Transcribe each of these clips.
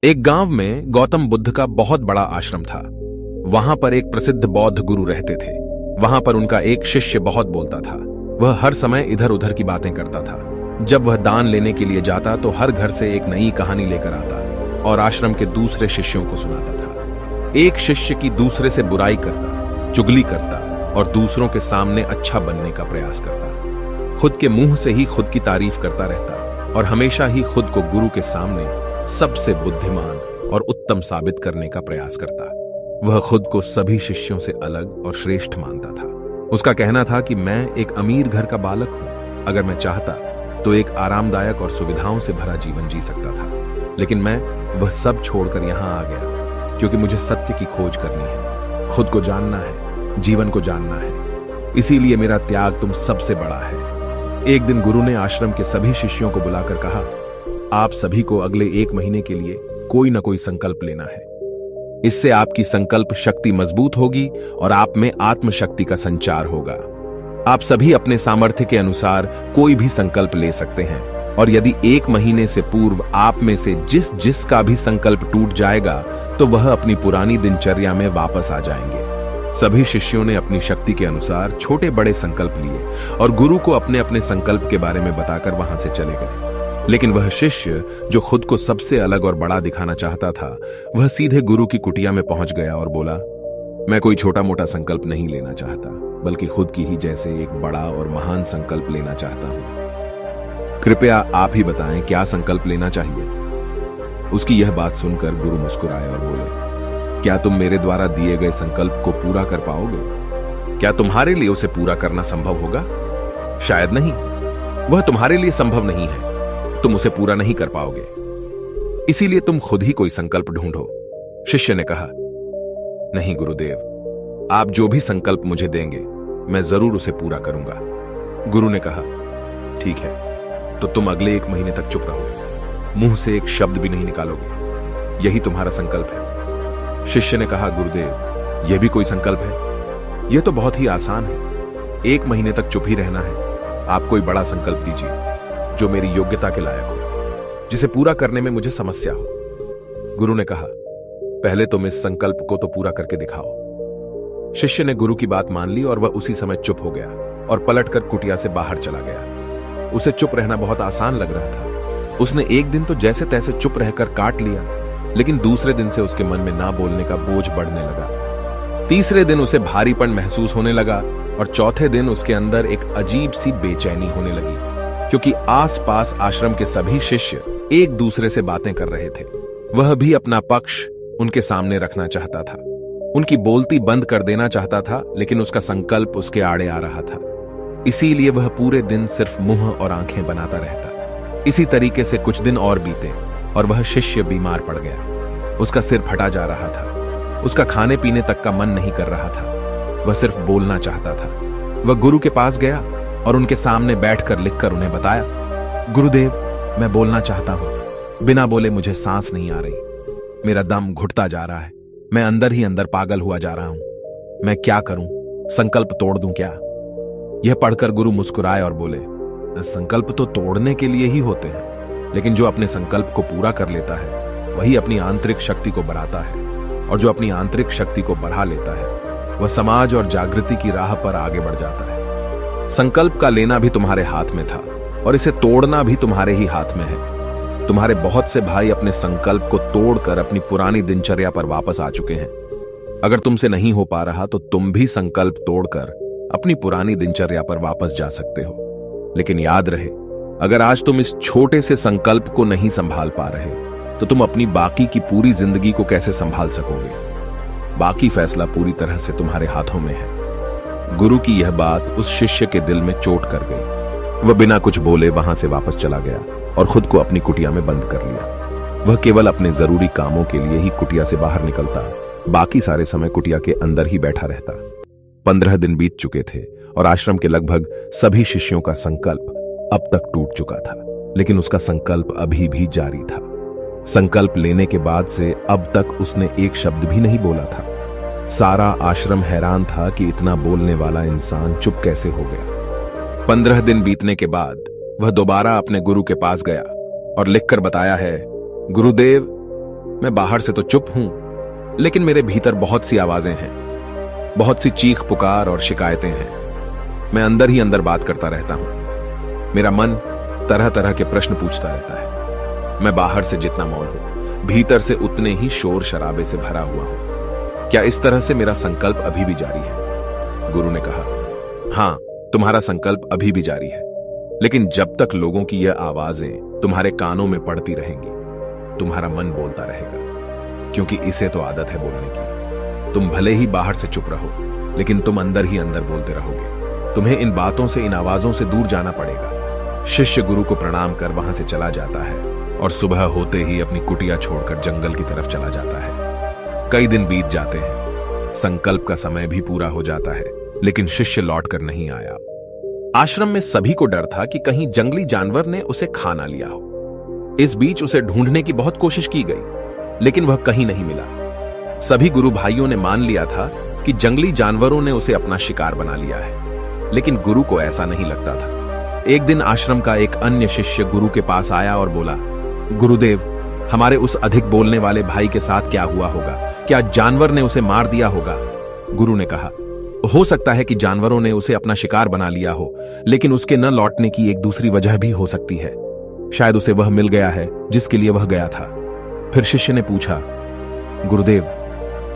एक गांव में गौतम बुद्ध का बहुत बड़ा आश्रम था। वहां पर एक प्रसिद्ध बौद्ध गुरु रहते थे। वहां पर उनका एक शिष्य बहुत बोलता था। वह हर समय इधर उधर की बातें करता था। जब वह दान लेने के लिए जाता तो हर घर से एक नई कहानी लेकर आता और आश्रम के दूसरे शिष्यों को सुनाता था। एक शिष्य की दूसरे से बुराई करता, चुगली करता और दूसरों के सामने अच्छा बनने का प्रयास करता। खुद के मुंह से ही खुद की तारीफ करता रहता और हमेशा ही खुद को गुरु के सामने सबसे बुद्धिमान और उत्तम साबित करने का प्रयास करता। वह खुद को सभी शिष्यों से अलग और श्रेष्ठ मानता था। उसका कहना था कि मैं एक अमीर घर का बालक हूं। अगर मैं चाहता तो एक आरामदायक और सुविधाओं से भरा जीवन जी सकता था, लेकिन मैं वह सब छोड़कर यहां आ गया क्योंकि मुझे सत्य की खोज करनी है, खुद को जानना है, जीवन को जानना है। इसीलिए मेरा त्याग तुम सबसे बड़ा है। एक दिन गुरु ने आश्रम के सभी शिष्यों को बुलाकर कहा, आप सभी को अगले 1 महीने के लिए कोई ना कोई संकल्प लेना है। इससे आपकी संकल्प शक्ति मजबूत होगी और आप में आत्मशक्ति का संचार होगा। आप सभी अपने सामर्थ्य के अनुसार कोई भी संकल्प ले सकते हैं और यदि 1 महीने से पूर्व आप में से जिसका भी संकल्प टूट जाएगा तो वह अपनी पुरानी दिनचर्या में वापस आ जाएंगे। सभी शिष्यों ने अपनी शक्ति के अनुसार छोटे बड़े संकल्प लिए और गुरु को अपने अपने संकल्प के बारे में बताकर वहां से चले गए। लेकिन वह शिष्य जो खुद को सबसे अलग और बड़ा दिखाना चाहता था, वह सीधे गुरु की कुटिया में पहुंच गया और बोला, मैं कोई छोटा मोटा संकल्प नहीं लेना चाहता, बल्कि खुद की ही जैसे एक बड़ा और महान संकल्प लेना चाहता हूं। कृपया आप ही बताएं क्या संकल्प लेना चाहिए। उसकी यह बात सुनकर गुरु मुस्कुराए और बोले, क्या तुम मेरे द्वारा दिए गए संकल्प को पूरा कर पाओगे? क्या तुम्हारे लिए उसे पूरा करना संभव होगा? शायद नहीं। वह तुम्हारे लिए संभव नहीं है, तुम उसे पूरा नहीं कर पाओगे। इसीलिए तुम खुद ही कोई संकल्प ढूंढो। शिष्य ने कहा, नहीं गुरुदेव, आप जो भी संकल्प मुझे देंगे मैं जरूर उसे पूरा करूंगा। गुरु ने कहा, ठीक है, तो तुम अगले 1 महीने तक चुप रहो, मुंह से एक शब्द भी नहीं निकालोगे। यही तुम्हारा संकल्प है। शिष्य ने कहा, गुरुदेव, यह भी कोई संकल्प है? यह तो बहुत ही आसान है। 1 महीने तक चुप ही रहना है। आप कोई बड़ा संकल्प दीजिए जो मेरी योग्यता के लायक हो, जिसे पूरा करने में मुझे समस्या हो। गुरु ने कहा, पहले तुम इस संकल्प को तो पूरा करके दिखाओ। शिष्य ने गुरु की बात मान ली और वह उसी समय चुप हो गया और पलटकर कुटिया से बाहर चला गया। उसे चुप रहना बहुत आसान लग रहा था। उसने एक दिन तो जैसे तैसे चुप रहकर काट लिया, लेकिन दूसरे दिन से उसके मन में ना बोलने का बोझ बढ़ने लगा। तीसरे दिन उसे भारीपन महसूस होने लगा और चौथे दिन उसके अंदर एक अजीब सी बेचैनी होने लगी, क्योंकि आसपास आश्रम के सभी शिष्य एक दूसरे से बातें कर रहे थे। वह भी अपना पक्ष उनके सामने रखना चाहता था, उनकी बोलती बंद कर देना चाहता था, लेकिन उसका संकल्प उसके आड़े आ रहा था। इसीलिए वह पूरे दिन सिर्फ मुंह और आंखें बनाता रहता। इसी तरीके से कुछ दिन और बीते और वह शिष्य बीमार पड़ गया। उसका सिर फटा जा रहा था। उसका खाने पीने तक का मन नहीं कर रहा था। वह सिर्फ बोलना चाहता था। वह गुरु के पास गया और उनके सामने बैठकर लिखकर उन्हें बताया, गुरुदेव, मैं बोलना चाहता हूं। बिना बोले मुझे सांस नहीं आ रही। मेरा दम घुटता जा रहा है। मैं अंदर ही अंदर पागल हुआ जा रहा हूं। मैं क्या करूं? संकल्प तोड़ दूं क्या? यह पढ़कर गुरु मुस्कुराए और बोले, संकल्प तो तोड़ने के लिए ही होते हैं, लेकिन जो अपने संकल्प को पूरा कर लेता है वही अपनी आंतरिक शक्ति को बढ़ाता है, और जो अपनी आंतरिक शक्ति को बढ़ा लेता है वह समाज और जागृति की राह पर आगे बढ़ जाता है। संकल्प का लेना भी तुम्हारे हाथ में था और इसे तोड़ना भी तुम्हारे ही हाथ में है। तुम्हारे बहुत से भाई अपने संकल्प को तोड़कर अपनी पुरानी दिनचर्या पर वापस आ चुके हैं। अगर तुमसे नहीं हो पा रहा तो तुम भी संकल्प तोड़कर अपनी पुरानी दिनचर्या पर वापस जा सकते हो। लेकिन याद रहे, अगर आज तुम इस छोटे से संकल्प को नहीं संभाल पा रहे तो तुम अपनी बाकी की पूरी जिंदगी को कैसे संभाल सकोगे? बाकी फैसला पूरी तरह से तुम्हारे हाथों में है। गुरु की यह बात उस शिष्य के दिल में चोट कर गई। वह बिना कुछ बोले वहां से वापस चला गया और खुद को अपनी कुटिया में बंद कर लिया। वह केवल अपने जरूरी कामों के लिए ही कुटिया से बाहर निकलता, बाकी सारे समय कुटिया के अंदर ही बैठा रहता। 15 दिन बीत चुके थे और आश्रम के लगभग सभी शिष्यों का संकल्प अब तक टूट चुका था, लेकिन उसका संकल्प अभी भी जारी था। संकल्प लेने के बाद से अब तक उसने एक शब्द भी नहीं बोला था। सारा आश्रम हैरान था कि इतना बोलने वाला इंसान चुप कैसे हो गया। 15 दिन बीतने के बाद वह दोबारा अपने गुरु के पास गया और लिखकर बताया है, गुरुदेव, मैं बाहर से तो चुप हूं, लेकिन मेरे भीतर बहुत सी आवाजें हैं, बहुत सी चीख पुकार और शिकायतें हैं। मैं अंदर ही अंदर बात करता रहता हूं। मेरा मन तरह तरह के प्रश्न पूछता रहता है। मैं बाहर से जितना मौन हूं, भीतर से उतने ही शोर शराबे से भरा हुआ हूं। क्या इस तरह से मेरा संकल्प अभी भी जारी है? गुरु ने कहा, हां, तुम्हारा संकल्प अभी भी जारी है, लेकिन जब तक लोगों की यह आवाजें तुम्हारे कानों में पड़ती रहेंगी, तुम्हारा मन बोलता रहेगा, क्योंकि इसे तो आदत है बोलने की। तुम भले ही बाहर से चुप रहो, लेकिन तुम अंदर ही अंदर बोलते रहोगे। तुम्हें इन बातों से, इन आवाजों से दूर जाना पड़ेगा। शिष्य गुरु को प्रणाम कर वहां से चला जाता है और सुबह होते ही अपनी कुटिया छोड़कर जंगल की तरफ चला जाता है। कई दिन बीत जाते हैं, संकल्प का समय भी पूरा हो जाता है, लेकिन शिष्य लौटकर नहीं आया। आश्रम में सभी को डर था कि कहीं जंगली जानवर ने उसे खा ना लिया हो। इस बीच उसे ढूंढने की बहुत कोशिश की गई, लेकिन वह कहीं नहीं मिला। सभी गुरु भाइयों ने मान लिया था कि जंगली जानवरों ने उसे अपना शिकार बना लिया है, लेकिन गुरु को ऐसा नहीं लगता था। एक दिन आश्रम का एक अन्य शिष्य गुरु के पास आया और बोला, गुरुदेव, हमारे उस अधिक बोलने वाले भाई के साथ क्या हुआ होगा? क्या जानवर ने उसे मार दिया होगा? गुरु ने कहा, हो सकता है कि जानवरों ने उसे अपना शिकार बना लिया हो, लेकिन उसके न लौटने की एक दूसरी वजह भी हो सकती है। शायद उसे वह मिल गया है जिसके लिए वह गया था। फिर शिष्य ने पूछा, गुरुदेव,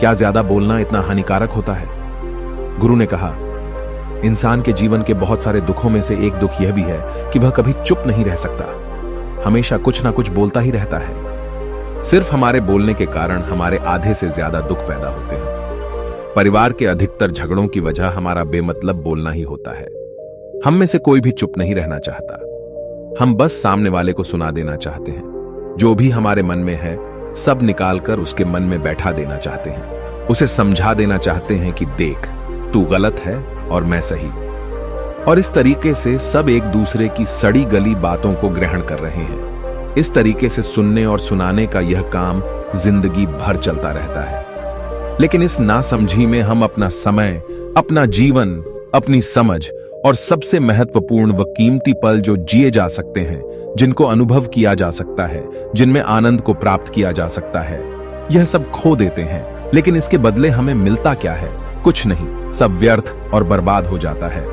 क्या ज्यादा बोलना इतना हानिकारक होता है? गुरु ने कहा, इंसान के जीवन के बहुत सारे दुखों में से एक दुख यह भी है कि वह कभी चुप नहीं रह सकता, हमेशा कुछ ना कुछ बोलता ही रहता है। सिर्फ हमारे बोलने के कारण हमारे आधे से ज्यादा दुख पैदा होते हैं। परिवार के अधिकतर झगड़ों की वजह हमारा बेमतलब बोलना ही होता है। हम में से कोई भी चुप नहीं रहना चाहता। हम बस सामने वाले को सुना देना चाहते हैं। जो भी हमारे मन में है, सब निकालकर उसके मन में बैठा देना चाहते हैं। उसे समझा देना चाहते हैं कि देख, तू गलत है और मैं सही। और इस तरीके से सब एक दूसरे की सड़ी गली बातों को ग्रहण कर रहे हैं। इस तरीके से सुनने और सुनाने का यह काम जिंदगी भर चलता रहता है। लेकिन इस नासमझी में हम अपना समय, अपना जीवन, अपनी समझ और सबसे महत्वपूर्ण व कीमती पल जो जिए जा सकते हैं, जिनको अनुभव किया जा सकता है, जिनमें आनंद को प्राप्त किया जा सकता है, यह सब खो देते हैं। लेकिन इसके बदले हमें मिलता क्या है? कुछ नहीं, सब व्यर्थ और बर्बाद हो जाता है।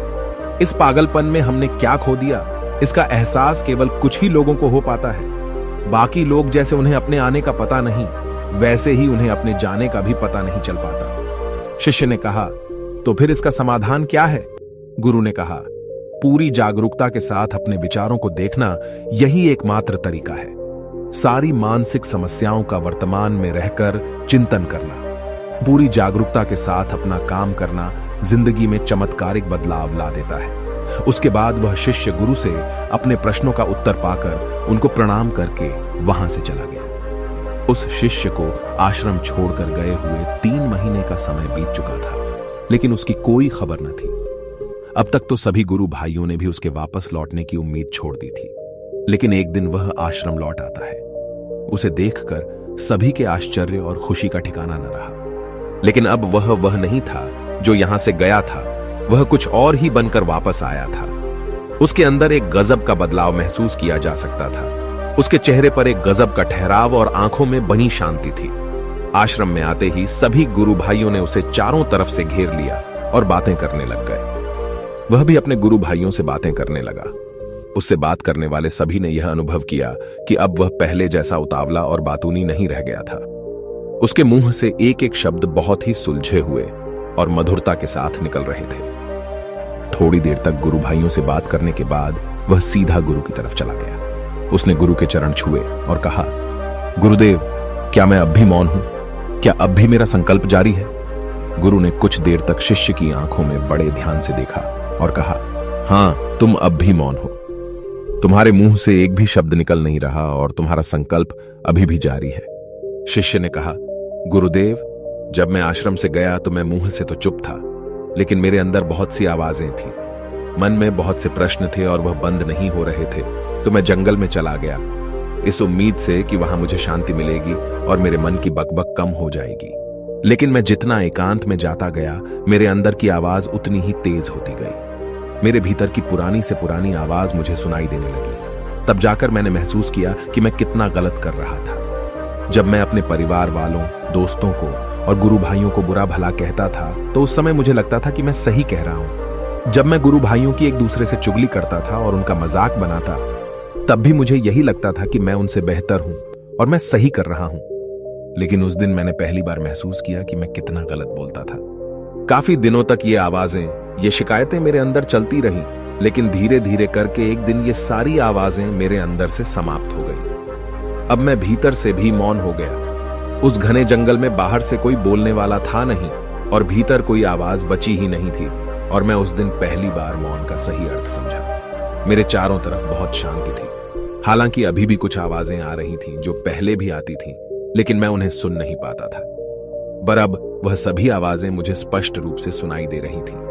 इस पागलपन में हमने क्या खो दिया, इसका एहसास केवल कुछ ही लोगों को हो पाता है। बाकी लोग जैसे उन्हें अपने आने का पता नहीं, वैसे ही उन्हें अपने जाने का भी पता नहीं चल पाता। शिष्य ने कहा, तो फिर इसका समाधान क्या है? गुरु ने कहा, पूरी जागरूकता के साथ अपने विचारों को देखना यही एकमात्र तरीका है। सारी मानसिक समस्याओं का वर्तमान में रहकर चिंतन करना, पूरी जागरूकता के साथ अपना काम करना जिंदगी में चमत्कारिक बदलाव ला देता है। उसके बाद वह शिष्य गुरु से अपने प्रश्नों का उत्तर पाकर उनको प्रणाम करके वहां से चला गया। उस शिष्य को आश्रम छोड़कर गए हुए 3 महीने का समय बीत चुका था, लेकिन उसकी कोई खबर न थी। अब तक तो सभी गुरु भाइयों ने भी उसके वापस लौटने की उम्मीद छोड़ दी थी, लेकिन एक दिन वह आश्रम लौट आता है। उसे देखकर सभी के आश्चर्य और खुशी का ठिकाना न रहा। लेकिन अब वह नहीं था जो यहां से गया था, वह कुछ और ही बनकर वापस आया था। उसके अंदर एक गजब का बदलाव महसूस किया जा सकता था। उसके चेहरे पर एक गजब का ठहराव और आंखों में बनी शांति थी। आश्रम में आते ही सभी गुरु भाइयों ने उसे चारों तरफ से घेर लिया और बातें करने लग गए। वह भी अपने गुरु भाइयों से बातें करने लगा। उससे बात करने वाले सभी ने यह अनुभव किया कि अब वह पहले जैसा उतावला और बातूनी नहीं रह गया था। उसके मुंह से एक एक शब्द बहुत ही सुलझे हुए और मधुरता के साथ निकल रहे थे। थोड़ी देर तक गुरु भाइयों से बात करने के बाद वह सीधा गुरु की तरफ चला गया। उसने गुरु के चरण छुए और कहा, गुरुदेव, क्या मैं अब भी मौन हूं? क्या अब भी मेरा संकल्प जारी है? गुरु ने कुछ देर तक शिष्य की आंखों में बड़े ध्यान से देखा और कहा, हां, तुम अब भी मौन हो। तुम्हारे मुंह से एक भी शब्द निकल नहीं रहा और तुम्हारा संकल्प अभी भी जारी है। शिष्य ने कहा, गुरुदेव, जब मैं आश्रम से गया तो मैं मुंह से तो चुप था, लेकिन मेरे अंदर बहुत सी आवाजें थीं। मन में बहुत से प्रश्न थे और वह बंद नहीं हो रहे थे, तो मैं जंगल में चला गया, इस उम्मीद से कि वहां मुझे शांति मिलेगी और मेरे मन की बकबक कम हो जाएगी। लेकिन मैं जितना एकांत में जाता गया, मेरे अंदर की आवाज उतनी ही तेज होती गई। मेरे भीतर की पुरानी से पुरानी आवाज मुझे सुनाई देने लगी। तब जाकर मैंने महसूस किया कि मैं कितना गलत कर रहा था। जब मैं अपने परिवार वालों, दोस्तों को और गुरु भाइयों को बुरा भला कहता था तो उस समय मुझे लगता था कि मैं सही कह रहा हूं। जब मैं गुरु भाइयों की एक दूसरे से चुगली करता था और उनका मजाक बनाता, तब भी मुझे यही लगता था कि मैं उनसे बेहतर हूं और मैं सही कर रहा हूं। लेकिन उस दिन मैंने पहली बार महसूस किया कि मैं कितना गलत बोलता था। काफी दिनों तक ये आवाजें, ये शिकायतें मेरे अंदर चलती रहीं, लेकिन धीरे धीरे करके एक दिन ये सारी आवाजें मेरे अंदर से समाप्त हो गई। अब मैं भीतर से भी मौन हो गया। उस घने जंगल में बाहर से कोई बोलने वाला था नहीं और भीतर कोई आवाज बची ही नहीं थी, और मैं उस दिन पहली बार मौन का सही अर्थ समझा। मेरे चारों तरफ बहुत शांति थी। हालांकि अभी भी कुछ आवाजें आ रही थीं जो पहले भी आती थीं, लेकिन मैं उन्हें सुन नहीं पाता था। पर अब वह सभी आवाजें मुझे स्पष्ट रूप से सुनाई दे रही थीं।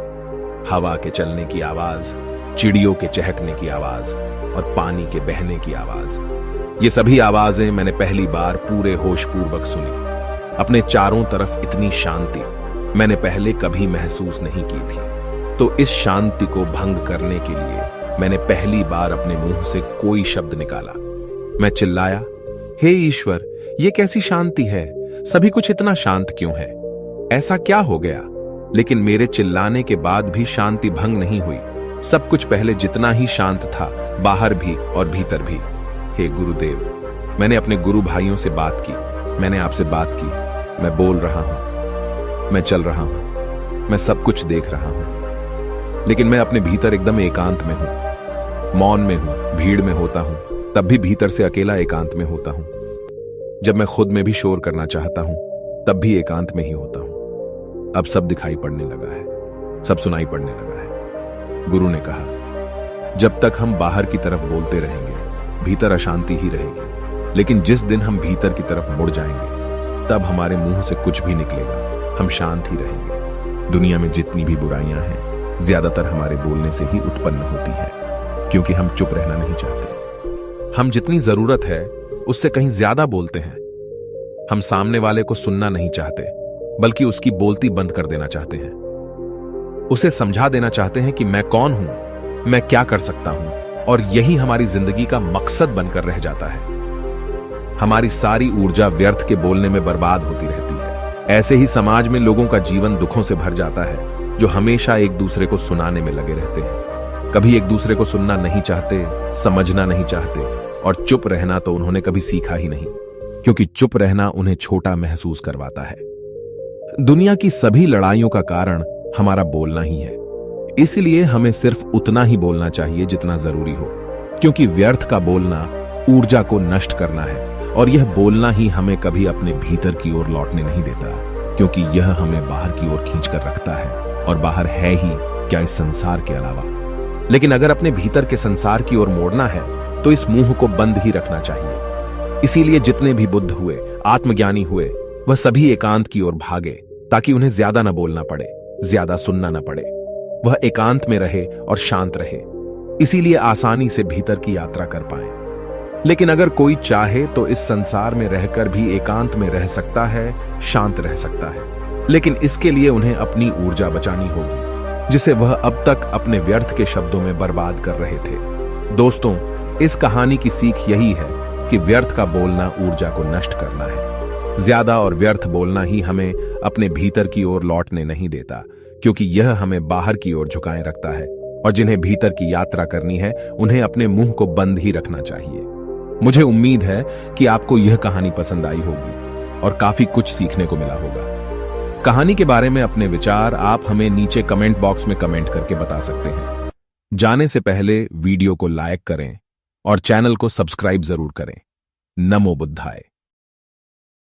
हवा के चलने की आवाज, चिड़ियों के चहकने की आवाज और पानी के बहने की आवाज। ये सभी आवाजें मैंने पहली बार पूरे होशपूर्वक सुनी। अपने चारों तरफ इतनी शांति मैंने पहले कभी महसूस नहीं की थी। तो इस शांति को भंग करने के लिए मैंने पहली बार अपने मुंह से कोई शब्द निकाला। मैं चिल्लाया, हे ईश्वर, ये कैसी शांति है? सभी कुछ इतना शांत क्यों है? ऐसा क्या हो गया? लेकिन मेरे चिल्लाने के बाद भी शांति भंग नहीं हुई। सब कुछ पहले जितना ही शांत था, बाहर भी और भीतर भी। हे गुरुदेव, मैंने अपने गुरु भाइयों से बात की, मैंने आपसे बात की। मैं बोल रहा हूं, मैं चल रहा हूं, मैं सब कुछ देख रहा हूं, लेकिन मैं अपने भीतर एकदम एकांत में हूं, मौन में हूं, भीड़ में होता हूं, तब भी भीतर से अकेला एकांत में होता हूं। जब मैं खुद में भी शोर करना चाहता हूं, तब भी एकांत में ही होता हूं। अब सब दिखाई पड़ने लगा है, सब सुनाई पड़ने लगा है। गुरु ने कहा, जब तक हम बाहर की तरफ बोलते रहेंगे, भीतर अशांति ही रहेगी। लेकिन जिस दिन हम भीतर की तरफ मुड़ जाएंगे, तब हमारे मुंह से कुछ भी निकलेगा, हम शांत ही रहेंगे। दुनिया में जितनी भी बुराइयां हैं, ज्यादातर हमारे बोलने से ही उत्पन्न होती है, क्योंकि हम चुप रहना नहीं चाहते। हम जितनी जरूरत है उससे कहीं ज्यादा बोलते हैं। हम सामने वाले को सुनना नहीं चाहते, बल्कि उसकी बोलती बंद कर देना चाहते हैं। उसे समझा देना चाहते हैं कि मैं कौन हूं, मैं क्या कर सकता हूं, और यही हमारी जिंदगी का मकसद बनकर रह जाता है। हमारी सारी ऊर्जा व्यर्थ के बोलने में बर्बाद होती रहती है। ऐसे ही समाज में लोगों का जीवन दुखों से भर जाता है, जो हमेशा एक दूसरे को सुनाने में लगे रहते हैं। कभी एक दूसरे को सुनना नहीं चाहते, समझना नहीं चाहते, और चुप रहना तो उन्होंने कभी सीखा ही नहीं, क्योंकि चुप रहना उन्हें छोटा महसूस करवाता है। दुनिया की सभी लड़ाइयों का कारण हमारा बोलना ही है। इसलिए हमें सिर्फ उतना ही बोलना चाहिए जितना जरूरी हो, क्योंकि व्यर्थ का बोलना ऊर्जा को नष्ट करना है, और यह बोलना ही हमें कभी अपने भीतर की ओर लौटने नहीं देता, क्योंकि यह हमें बाहर की ओर खींचकर रखता है, और बाहर है ही क्या इस संसार के अलावा। लेकिन अगर अपने भीतर के संसार की ओर मोड़ना है, तो इस मुंह को बंद ही रखना चाहिए। इसीलिए जितने भी बुद्ध हुए, आत्मज्ञानी हुए, वह सभी एकांत की ओर भागे, ताकि उन्हें ज्यादा न बोलना पड़े, ज्यादा सुनना न पड़े। वह एकांत में रहे और शांत रहे, इसीलिए आसानी से भीतर की यात्रा कर पाए। लेकिन अगर कोई चाहे तो इस संसार में रहकर भी एकांत में रह सकता है, शांत रह सकता है। लेकिन इसके लिए उन्हें अपनी ऊर्जा बचानी होगी, जिसे वह अब तक अपने व्यर्थ के शब्दों में बर्बाद कर रहे थे। दोस्तों, इस कहानी की सीख यही है कि व्यर्थ का बोलना ऊर्जा को नष्ट करना है। ज्यादा और व्यर्थ बोलना ही हमें अपने भीतर की ओर लौटने नहीं देता, क्योंकि यह हमें बाहर की ओर झुकाए रखता है, और जिन्हें भीतर की यात्रा करनी है, उन्हें अपने मुंह को बंद ही रखना चाहिए। मुझे उम्मीद है कि आपको यह कहानी पसंद आई होगी और काफी कुछ सीखने को मिला होगा। कहानी के बारे में अपने विचार आप हमें नीचे कमेंट बॉक्स में कमेंट करके बता सकते हैं। जाने से पहले वीडियो को लाइक करें और चैनल को सब्सक्राइब जरूर करें। नमो बुद्धाय।